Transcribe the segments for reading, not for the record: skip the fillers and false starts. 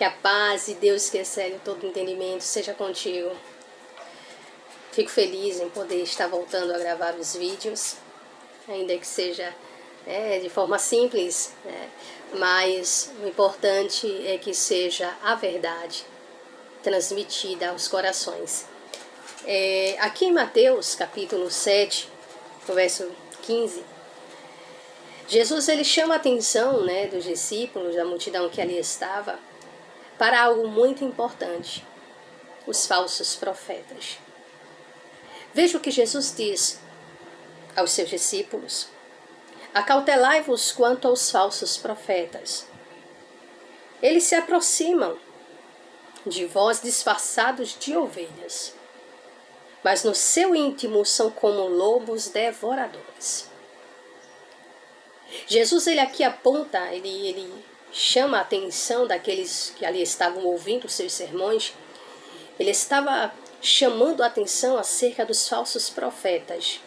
Que a paz de Deus que excede todo entendimento seja contigo. Fico feliz em poder estar voltando a gravar os vídeos, ainda que seja de forma simples, mas o importante é que seja a verdade transmitida aos corações. Aqui em Mateus capítulo 7, no verso 15, Jesus ele chama a atenção dos discípulos, da multidão que ali estava, para algo muito importante: os falsos profetas. Veja o que Jesus diz aos seus discípulos: acautelai-vos quanto aos falsos profetas. Eles se aproximam de vós disfarçados de ovelhas, mas no seu íntimo são como lobos devoradores. Jesus ele aqui aponta, ele chama a atenção daqueles que ali estavam ouvindo os seus sermões. Ele estava chamando a atenção acerca dos falsos profetas.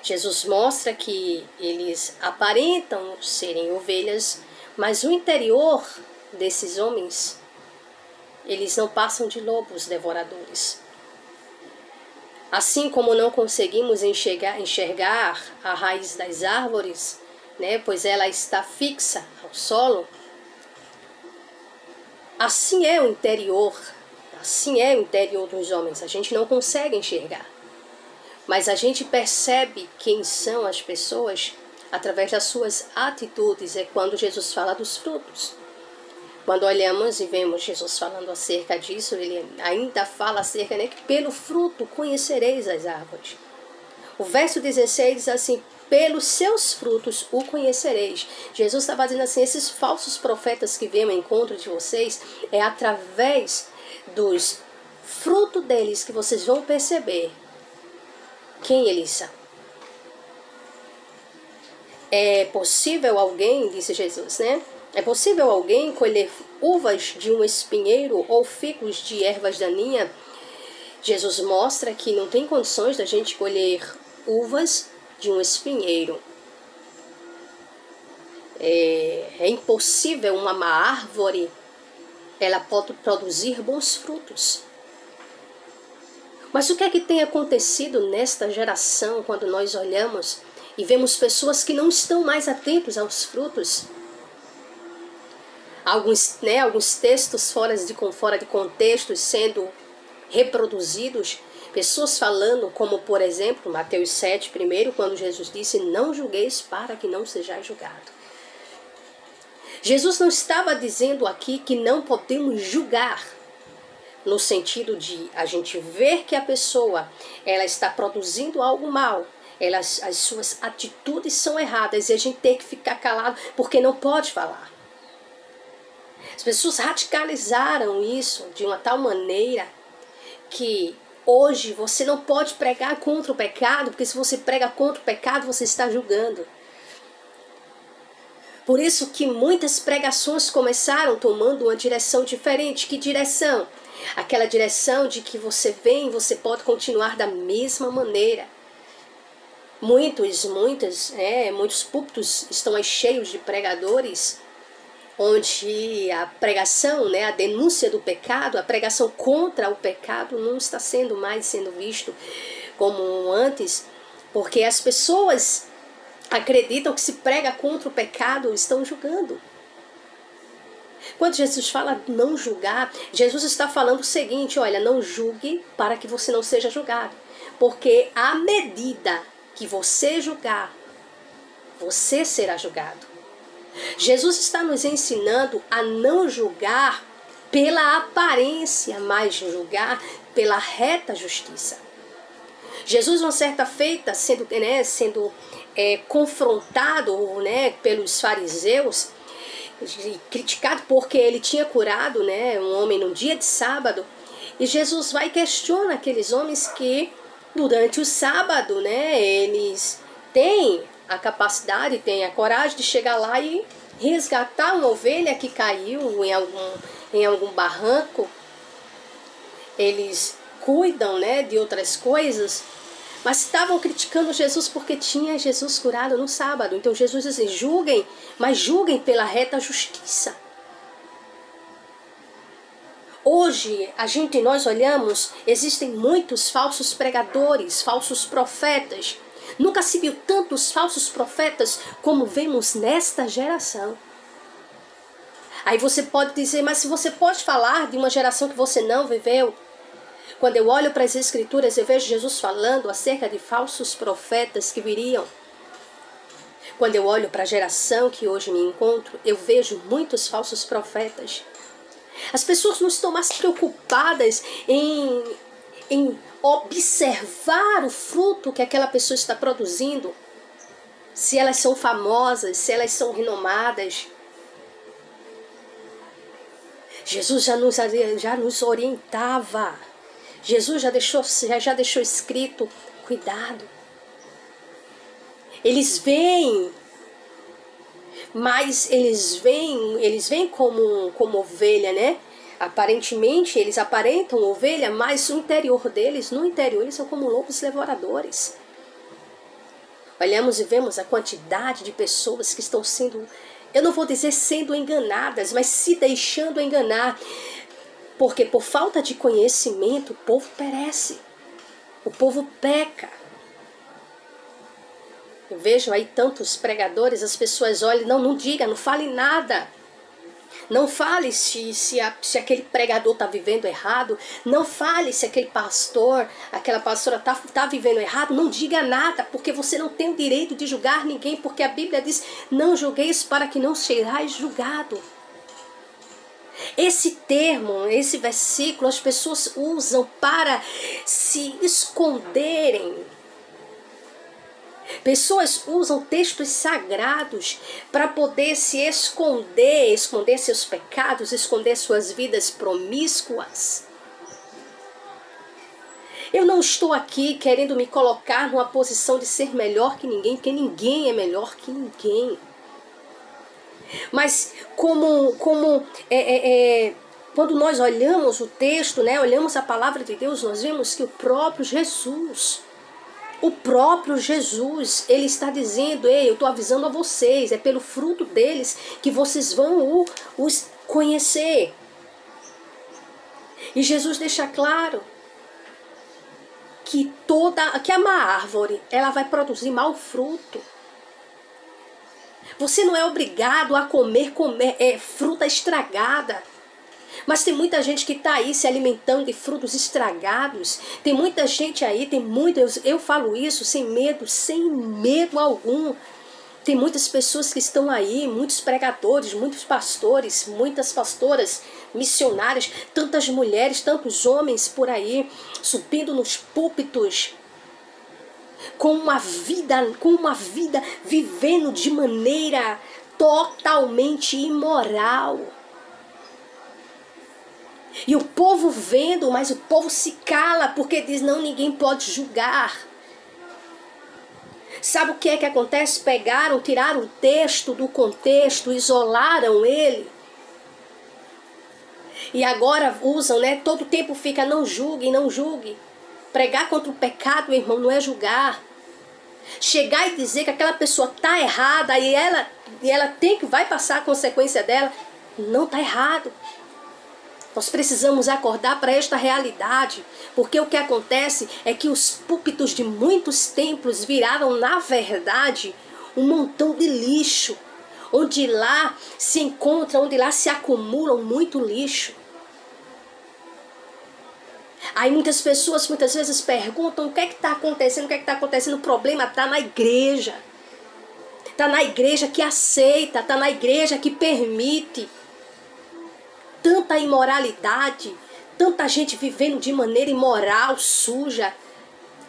Jesus mostra que eles aparentam serem ovelhas, mas o interior desses homens, eles não passam de lobos devoradores. Assim como não conseguimos enxergar a raiz das árvores, pois ela está fixa ao solo, assim é o interior dos homens. A gente não consegue enxergar, mas a gente percebe quem são as pessoas através das suas atitudes. É quando Jesus fala dos frutos. Quando olhamos e vemos Jesus falando acerca disso, ele ainda fala acerca que pelo fruto conhecereis as árvores. O verso 16 diz assim: pelos seus frutos o conhecereis. Jesus estava dizendo assim: esses falsos profetas que vêm ao encontro de vocês, é através dos frutos deles que vocês vão perceber quem eles são. É possível alguém, disse Jesus, é possível alguém colher uvas de um espinheiro ou figos de ervas daninhas? Jesus mostra que não tem condições da gente colher uvas de um espinheiro. É impossível uma árvore, ela pode produzir bons frutos. Mas o que é que tem acontecido nesta geração quando nós olhamos e vemos pessoas que não estão mais atentos aos frutos? Alguns textos fora de contexto sendo reproduzidos, pessoas falando, como por exemplo, Mateus 7, primeiro, quando Jesus disse: não julgueis para que não sejais julgado. Jesus não estava dizendo aqui que não podemos julgar, no sentido de a gente ver que a pessoa ela está produzindo algo mal, as suas atitudes são erradas e a gente tem que ficar calado porque não pode falar. As pessoas radicalizaram isso de uma tal maneira que hoje você não pode pregar contra o pecado, porque se você prega contra o pecado, você está julgando. Por isso que muitas pregações começaram tomando uma direção diferente. Que direção? Aquela direção de que você vem, você pode continuar da mesma maneira. Muitos púlpitos estão cheios de pregadores onde a pregação, a denúncia do pecado, a pregação contra o pecado não está mais sendo visto como antes, porque as pessoas acreditam que se prega contra o pecado, estão julgando. Quando Jesus fala não julgar, Jesus está falando o seguinte: olha, não julgue para que você não seja julgado, porque à medida que você julgar, você será julgado. Jesus está nos ensinando a não julgar pela aparência, mas julgar pela reta justiça. Jesus, uma certa feita, sendo confrontado pelos fariseus, criticado porque ele tinha curado um homem no dia de sábado, e Jesus vai e questiona aqueles homens que durante o sábado eles têm a capacidade, têm a coragem de chegar lá e resgatar uma ovelha que caiu em algum barranco. Eles cuidam de outras coisas, mas estavam criticando Jesus porque tinha Jesus curado no sábado. Então Jesus diz assim: julguem, mas julguem pela reta justiça. Hoje, nós olhamos, existem muitos falsos pregadores, falsos profetas. Nunca se viu tantos falsos profetas como vemos nesta geração. Aí você pode dizer, mas se você pode falar de uma geração que você não viveu? Quando eu olho para as Escrituras, eu vejo Jesus falando acerca de falsos profetas que viriam. Quando eu olho para a geração que hoje me encontro, eu vejo muitos falsos profetas. As pessoas não estão mais preocupadas em observar o fruto que aquela pessoa está produzindo. Se elas são famosas, se elas são renomadas. Jesus já nos orientava. Jesus já deixou escrito, cuidado. Eles vêm, mas eles vêm como ovelha, né? Aparentemente, eles aparentam ovelha, mas no interior eles são como lobos devoradores. Olhamos e vemos a quantidade de pessoas que estão sendo, eu não vou dizer sendo enganadas, mas se deixando enganar. Porque por falta de conhecimento, o povo perece. O povo peca. Eu vejo aí tantos pregadores, as pessoas olham, não diga, não fale nada. Não fale se aquele pregador está vivendo errado. Não fale se aquele pastor, aquela pastora está vivendo errado. Não diga nada, porque você não tem o direito de julgar ninguém. Porque a Bíblia diz, não julgueis para que não sejais julgado. Esse termo, esse versículo, as pessoas usam para se esconderem. Pessoas usam textos sagrados para poder se esconder seus pecados, esconder suas vidas promíscuas. Eu não estou aqui querendo me colocar numa posição de ser melhor que ninguém, porque ninguém é melhor que ninguém. Mas quando nós olhamos o texto, né, olhamos a palavra de Deus, nós vemos que o próprio Jesus, ele está dizendo, ei, eu estou avisando a vocês, é pelo fruto deles que vocês vão os conhecer. E Jesus deixa claro que a má árvore, ela vai produzir mau fruto. Você não é obrigado a comer fruta estragada. Mas tem muita gente que está aí se alimentando de frutos estragados. Tem muita gente aí, eu falo isso sem medo algum. Tem muitas pessoas que estão aí, muitos pregadores, muitos pastores, muitas pastoras, missionárias, tantas mulheres, tantos homens por aí, subindo nos púlpitos, com uma vida vivendo de maneira totalmente imoral. E o povo vendo, mas o povo se cala, porque diz, não, ninguém pode julgar. Sabe o que é que acontece? Tiraram o texto do contexto, isolaram ele. E agora usam, né? Todo tempo fica, não julgue, não julgue. Pregar contra o pecado, meu irmão, não é julgar. Chegar e dizer que aquela pessoa está errada e ela vai passar a consequência dela, não está errado. Nós precisamos acordar para esta realidade, porque o que acontece é que os púlpitos de muitos templos viraram, na verdade, um montão de lixo, onde lá se acumulam muito lixo. Aí muitas pessoas muitas vezes perguntam o que é que está acontecendo, o problema está na igreja. Está na igreja que aceita, está na igreja que permite. Tanta imoralidade, tanta gente vivendo de maneira imoral, suja,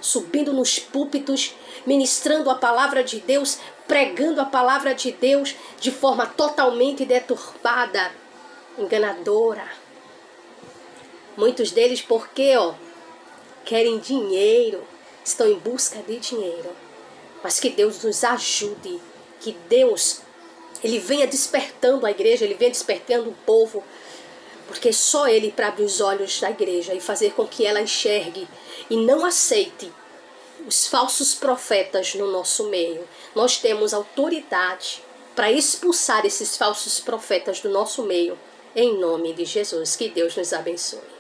subindo nos púlpitos, ministrando a palavra de Deus, pregando a palavra de Deus de forma totalmente deturpada, enganadora. Muitos deles porque, querem dinheiro, estão em busca de dinheiro. Mas que Deus nos ajude, que Deus, Ele venha despertando a igreja, Ele venha despertando o povo, porque só Ele para abrir os olhos da igreja e fazer com que ela enxergue e não aceite os falsos profetas no nosso meio. Nós temos autoridade para expulsar esses falsos profetas do nosso meio. em nome de Jesus. Que Deus nos abençoe.